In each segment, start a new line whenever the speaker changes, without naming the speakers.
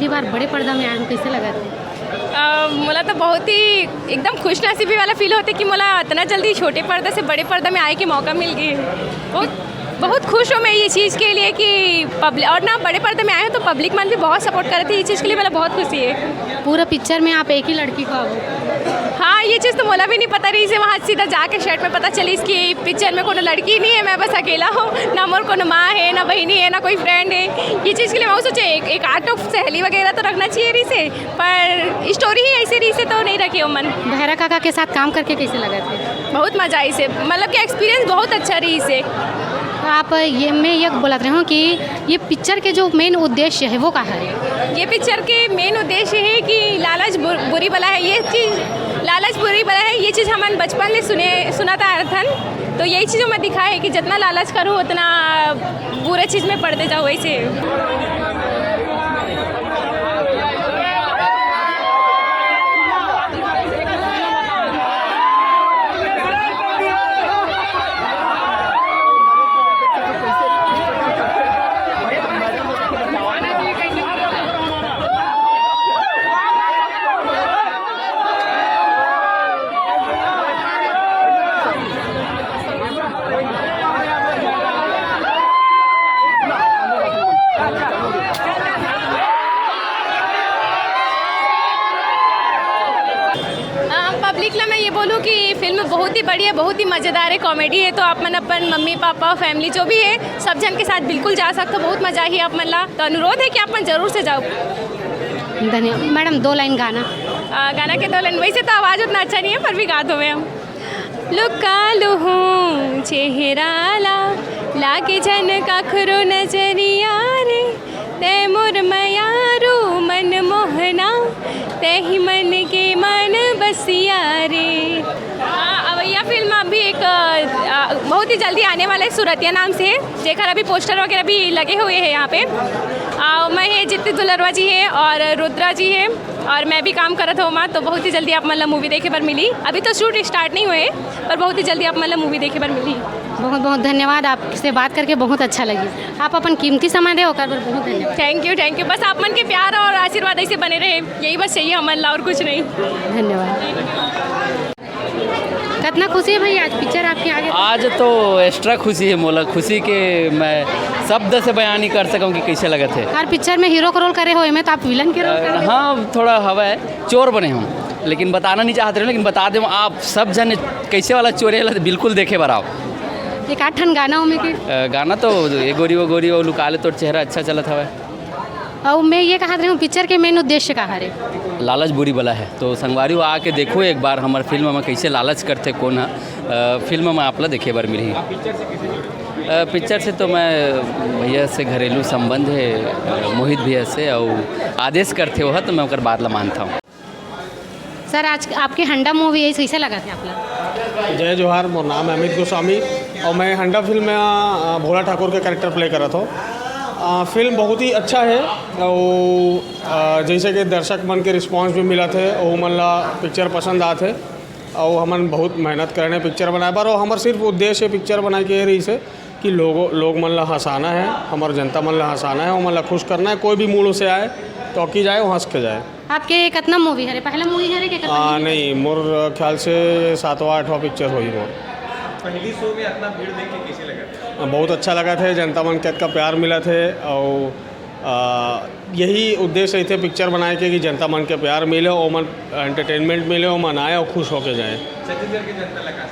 पहली बार बड़े पर्दा में आए हो, कैसे लगा थे?
मला तो बहुत ही एकदम खुशनसीबी वाला फील होता है कि मला इतना जल्दी छोटे पर्दे से बड़े पर्दे में आए के मौका मिल गए। बहुत खुश हूँ मैं ये चीज़ के लिए कि पब्लिक और ना बड़े पर्दे में आए हो तो पब्लिक मन भी बहुत सपोर्ट कर रही थी। ये चीज़ के लिए मला बहुत खुशी है।
पूरा पिक्चर में आप एक ही लड़की को आओ?
हाँ, ये चीज़ तो मला भी नहीं पता रही से वहाँ सीधा जाके शर्ट में पता चली इसकी पिक्चर में कोनो लड़की नहीं है, मैं बस अकेला हूँ, ना मोर कोनो माँ है, ना बहनी है, ना कोई फ्रेंड है। ये चीज़ के लिए मैं सोचे एक आर्ट ऑफ सहेली वगैरह तो रखना चाहिए रही से, पर स्टोरी ही ऐसी रही से तो नहीं रखी हो मन।
बहरा काका के साथ काम करके कैसे लगा थे?
बहुत मज़ा आई से, मतलब कि एक्सपीरियंस बहुत अच्छा रही से।
आप मैं ये बोला रही हूँ कि ये पिक्चर के जो मेन उद्देश्य है वो क्या है?
ये पिक्चर के मेन उद्देश्य है कि लालच बुरी बला है। ये चीज़ लालच बुरी बला है, ये चीज़ हम बचपन से सुना था अर्थन। तो यही चीज़ों में दिखा है कि जितना लालच करूँ उतना बुरे चीज़ में पड़ते जाओ वैसे। पब्लिक ला मैं ये बोलूँ कि फिल्म बहुत ही बढ़िया, बहुत ही मज़ेदार है, कॉमेडी है। तो आप मन अपन मम्मी पापा फैमिली जो भी है सब जन के साथ बिल्कुल जा सकते हो, बहुत मज़ा ही आप मन ला। तो अनुरोध है कि आप मन जरूर से जाओ।
धन्यवाद मैडम। 2 लाइन गाना।
गाना के 2 लाइन, वैसे तो आवाज़ उतना अच्छा नहीं है पर भी गा दो मैं। हम लुकालू हूँ चेहराला लागे जन का खरो नजरिया रे, ते मोर मयारू मन मोहना ते ही मन के मन बसिया रे। अब यह फिल्म अभी एक बहुत ही जल्दी आने वाला है, सूरतिया नाम से है, जेकर अभी पोस्टर वगैरह भी लगे हुए हैं यहाँ पे। मैं है जितनी दुलरवा जी है और रुद्रा जी है और मैं भी काम करत हूँ माँ। तो बहुत ही जल्दी आप मतलब मूवी देखे पर मिली। अभी तो शूट स्टार्ट नहीं हुए पर बहुत ही जल्दी आप मतलब मूवी देखे पर मिली।
बहुत बहुत धन्यवाद, आपसे बात करके बहुत अच्छा लगी। आप अपन कीमती समय दे होकर बहुत धन्यवाद।
Thank you. बस आप मन के प्यार और आशीर्वाद ऐसे बने रहे, यही बस चाहिए हमारे ला और कुछ नहीं।
धन्यवाद। कितना खुशी है भाई आज पिक्चर आपके आगे?
आज तो एक्स्ट्रा खुशी है मोला, खुशी के मैं शब्द से बयान नहीं कर सकूँ कि कैसे लगे थे।
हर पिक्चर में हीरो का रोल करे हुए में तो आप विलन के रोल कर रहे हैं।
हाँ, थोड़ा हवा है, चोर बने हम, लेकिन बताना नहीं चाहते रहे, लेकिन बता दें आप सब जन कैसे वाला चोर है, बिल्कुल देखे बराव।
एक 8 ठन गाना हो में के
गाना तो ये गोरी वो लुका ले तो चेहरा अच्छा चला था।
और मैं ये कहा रही हूँ पिक्चर के मेन उद्देश्य का है
लालच बुरी बला है। तो संगवारी आके देखो एक बार हमारे फिल्म में कैसे लालच करते कौन है। फिल्म में आप ला देखे बार मिली। पिक्चर से तो मैं भैया से घरेलू संबंध है, मोहित भैया से, और आदेश करते हो तो मैं उनकर बात ला मानता हूँ।
सर आज आपकी हंडा मूवी है, कैसे लगा थे आप लोग?
जय जोहार, मोर नाम है अमित गोस्वामी और मैं हंडा फिल्म में भोला ठाकुर के कैरेक्टर प्ले कर रहा था। फिल्म बहुत ही अच्छा है और जैसे कि दर्शक मन के रिस्पांस भी मिला थे और मन ला पिक्चर पसंद आते और हमन बहुत मेहनत करने पिक्चर बनाए बार। और हमार सिर्फ उद्देश्य पिक्चर बनाए के रही से कि लोग मन ला हंसाना है, हमार जनता मन ला हंसाना है और मन ला खुश करना है। कोई भी मूड से आए टॉकी जाए हंस के जाए।
आपके कितना मूवी है? पहला मूवी है कि
नहीं, मोर ख्याल से 7वां 8वां पिक्चर हुई मोर।
पहली शो में इतना भीड़ देख के कैसे लगा?
बहुत अच्छा लगा था, जनता मन का प्यार मिला थे और यही उद्देश्य रही थे पिक्चर बनाए के कि जनता मन के प्यार मिले और मन एंटरटेनमेंट मिले और मन आए और खुश होके जाए।
छत्तीसगढ़ की जनता लगा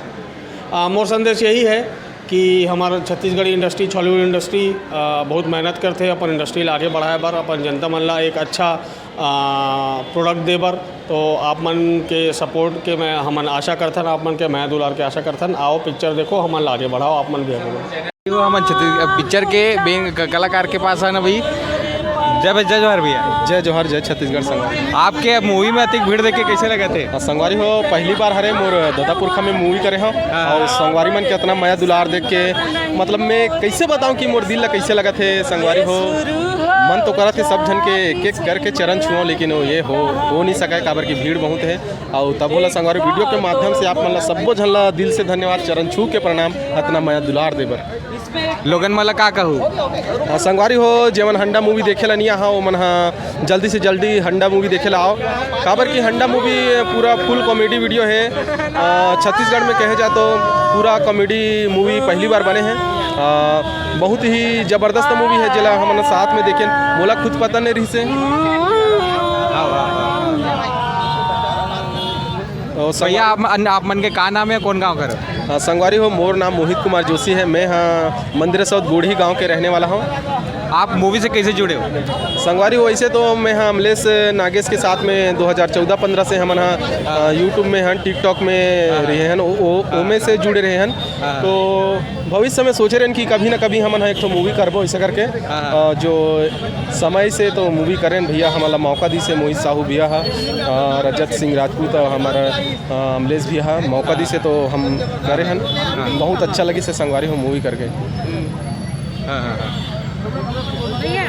मोर संदेश यही है कि हमारा छत्तीसगढ़ी इंडस्ट्री, हॉलीवुड इंडस्ट्री बहुत मेहनत करते अपन इंडस्ट्री आगे बढ़ाए बर, अपन जनता मन ला एक अच्छा प्रोडक्ट दे बर। तो आप मन के सपोर्ट के मैं हमन आशा करथन, आप मन के मैं दुलार के आशा करथन। आओ पिक्चर देखो, हमन आगे बढ़ाओ, आप मन भी आगे।
हम पिक्चर के कलाकार के पास है ना भाई। जय जोहार भैया।
जय जोहार, जय छत्तीसगढ़ संगवारी।
आपके मूवी में अधिक भीड़ देख के कैसे लगे थे?
संगवारी हो पहली बार हरे मोर ददापुरखा में मूवी करे हो और संगवारी मन के इतना माया दुलार देख के मतलब मैं कैसे बताऊं कि मोर दिल ला कैसे लगा थे। संगवारी हो मन तो करा थे सब जन के एक एक करके चरण छुओ, लेकिन ये हो नहीं सका काबर की भीड़ बहुत है। और तब बोला संगवारी वीडियो के माध्यम से आप मन ला सबो झन ला दिल से धन्यवाद, चरण छू के प्रणाम, इतना माया दुलार देबर।
लोगन मला का कहूँ
संगवारी हो जेवन हंडा मूवी देखेला नहीं
यहाँ वो मन हाँ जल्दी से जल्दी हंडा मूवी देखे ला आओ। काबर की हंडा मूवी पूरा फुल कॉमेडी वीडियो है। छत्तीसगढ़ में कहे जा तो पूरा कॉमेडी मूवी पहली बार बने हैं। बहुत ही ज़बरदस्त मूवी है जिला हम साथ में देखें मोला खुद पता नहीं रही से।
भैया आप मन के का नाम है, कौन गाँव कर?
संगवारी हो, मोर नाम मोहित कुमार जोशी है। मैं हाँ मंदिर सौद गोढ़ी गांव के रहने वाला हूँ।
आप मूवी से कैसे जुड़े हो?
संगवारी हो वैसे तो मैं हाँ अमलेश नागेश के साथ में 2014-15 से हम हाँ यूट्यूब में हाँ टिकटॉक में रहे हैं, ओमे से जुड़े रहे हैं। तो भविष्य में सोचे रहे कि कभी ना कभी हम एक तो मूवी करबो ऐसा करके जो समय से तो मूवी करें भैया हमारा मौका दी से मोहित साहू भैया हा, रजत सिंह राजपूत हमारा अमलेश भी हा मौका दी से तो हम करे हैं। बहुत अच्छा लगी से संगवारी हो मूवी करके।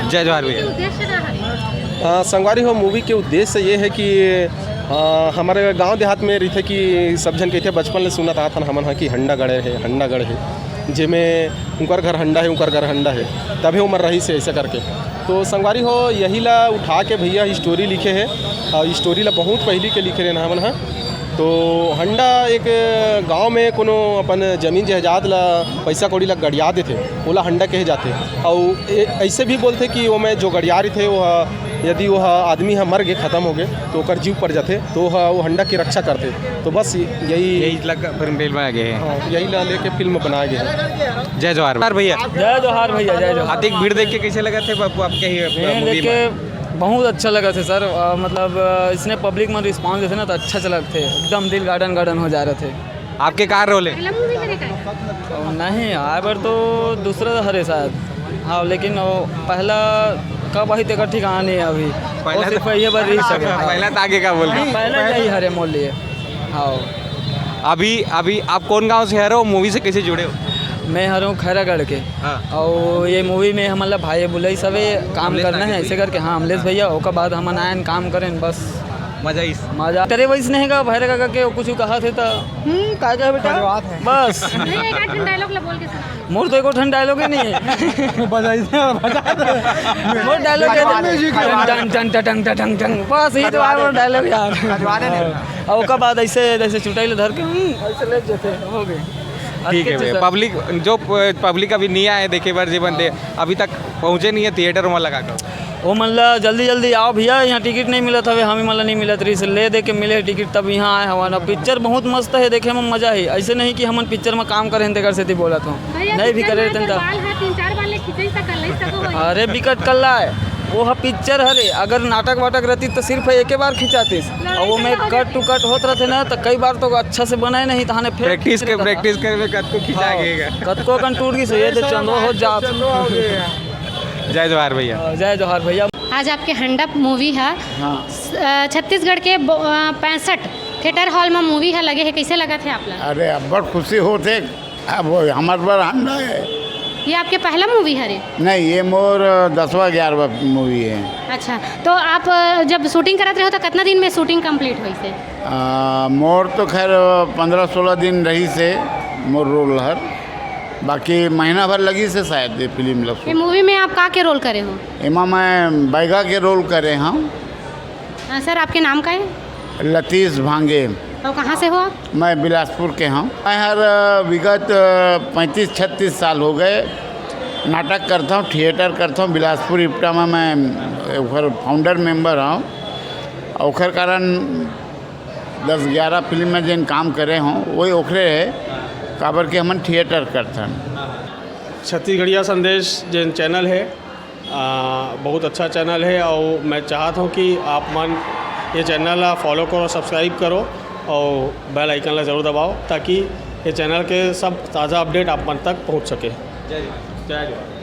जय जवाहर भैया।
संगवारी हो मूवी के उद्देश्य ये है कि हमारे गांव देहात में रही थे कि सब जन कहते बचपन में सुना था हमन हाँ कि हंडा गढ़ है, हंडा गढ़ है जिसमें उनकर घर हंडा है, उनकर घर हंडा है, तभी उम्र रही से ऐसा करके। तो संगवारी हो यही ला उठा के भैया स्टोरी लिखे है और स्टोरी ला बहुत पहली के लिखे रहे हमन हाँ। तो हंडा एक गांव में कोनो अपन जमीन जायदाद ला पैसा कौड़ी ला गड़िया देते ओला हंडा कहे जाते। और ऐसे भी बोलते कि वो में जो गड़िया रहे थे वह यदि वह आदमी मर गए ख़त्म हो गए तो ओकर जीव पड़ जाते तो वो हंडा की रक्षा करते। तो बस यही
फिल्म बनाया गया है।
हाँ यही ला लेके फिल्म बनाया गया है।
जय जवाहर भैया।
जय जोहार भैया, जय जोहार।
अधिक भीड़ देख के कैसे लगा थे बापू आपके ही मूवी में?
बहुत अच्छा लगा था सर। मतलब इसने पब्लिक में रिस्पॉन्स देते ना तो अच्छा चला थे, एकदम दिल गार्डन हो जा रहे थे।
आपके कार रोल है?
नहीं आए बार तो दूसरा हरे शायद। हाँ लेकिन वो पहला कब वही तक ठिकाना नहीं है अभी।
पहला
सिर्फ ये बार रही सके।
पहला तो आगे का बोल रहे हैं।
पहला यही हरे मोल लिए। हाँ
अभी आप कौन गांव से हरे हो, मूवी से कैसे जुड़े हो?
मैं हर हूँ खैरागढ़ के। और ये मूवी में हम मतलब भाई बोले सब काम करना है ऐसे करके। हाँ अमलेश भैया ओका बाद हम आयन काम करें बस मजा तेरे वैसे नहीं का भैर का के कुछ कहा थे तो का कहे बेटा बस मोर तो एको ठंड डायलॉग ही नहीं है। मोर डायलॉग बस यही तो डायलॉग यार। और ओका बाद ऐसे जैसे चुटाई धर के ऐसे ले जाते हो गए।
ठीक है भैया। पब्लिक अभी नहीं आए देखे बार जीवन दे अभी तक पहुँचे नहीं है थिएटर में लगा कर।
वो मतलब जल्दी आओ भैया, यहाँ टिकट नहीं मिला था हमें मतलब नहीं मिला रही से ले दे के मिले टिकट तब यहाँ आए हमारा। पिक्चर बहुत मस्त है, देखे में मजा है। ऐसे नहीं कि हम पिक्चर में काम करें कर से बोला तो नहीं भी करे। अरे विकट कल्ला है वो है पिक्चर हरे। अगर नाटक वाटक रहती तो सिर्फ एक ही बार खिंचातीस और वो में कट टू कट होते रहते ना तो कई बार तो अच्छा से बनाए नहीं तो
प्रैक्टिस कर कद को खिंचाएगा
कद को कन टूट गई से ये चंदो हो जा।
जय जवाहर भैया।
जय जवाहर भैया।
आज आपके हंडा मूवी है छत्तीसगढ़ के 65 थिएटर हॉल में मूवी है लगे है, कैसे लगा थे आप लोग?
अरे अब बड़ खुशी होते अब हमारे बार हंडा है।
ये आपके पहला मूवी है रे?
नहीं ये मोर 10वां 11वां मूवी है।
अच्छा तो आप जब शूटिंग कराते रहे हो तो कितना दिन में शूटिंग कंप्लीट हुई से?
मोर तो खैर 15-16 दिन रही से मोर रोल हर, बाकी महीना भर लगी से शायद ये फिल्म लग।
ये मूवी में आप का के रोल करे हो?
इमा मैं बैगा के रोल करे हाँ।
सर आपके नाम का है?
लतीश भांगे।
तो कहाँ से हो आप?
मैं बिलासपुर के हूँ। मैं हर विगत 35-36 साल हो गए नाटक करता हूँ, थिएटर करता हूँ। बिलासपुर इप्टा में मैं ओखर फाउंडर मेंबर हूँ। ओखर कारण 10-11 फिल्म में जिन काम करे हों वही ओखरे है काबर के हमन थिएटर करते हैं।
छत्तीसगढ़िया संदेश जिन चैनल है बहुत अच्छा चैनल है और मैं चाहता हूँ कि आप मन ये चैनल फॉलो करो, सब्सक्राइब करो और बेल आइकन ला ज़रूर दबाओ ताकि ये चैनल के सब ताज़ा अपडेट आप मन तक पहुँच सके। जय जवाहर।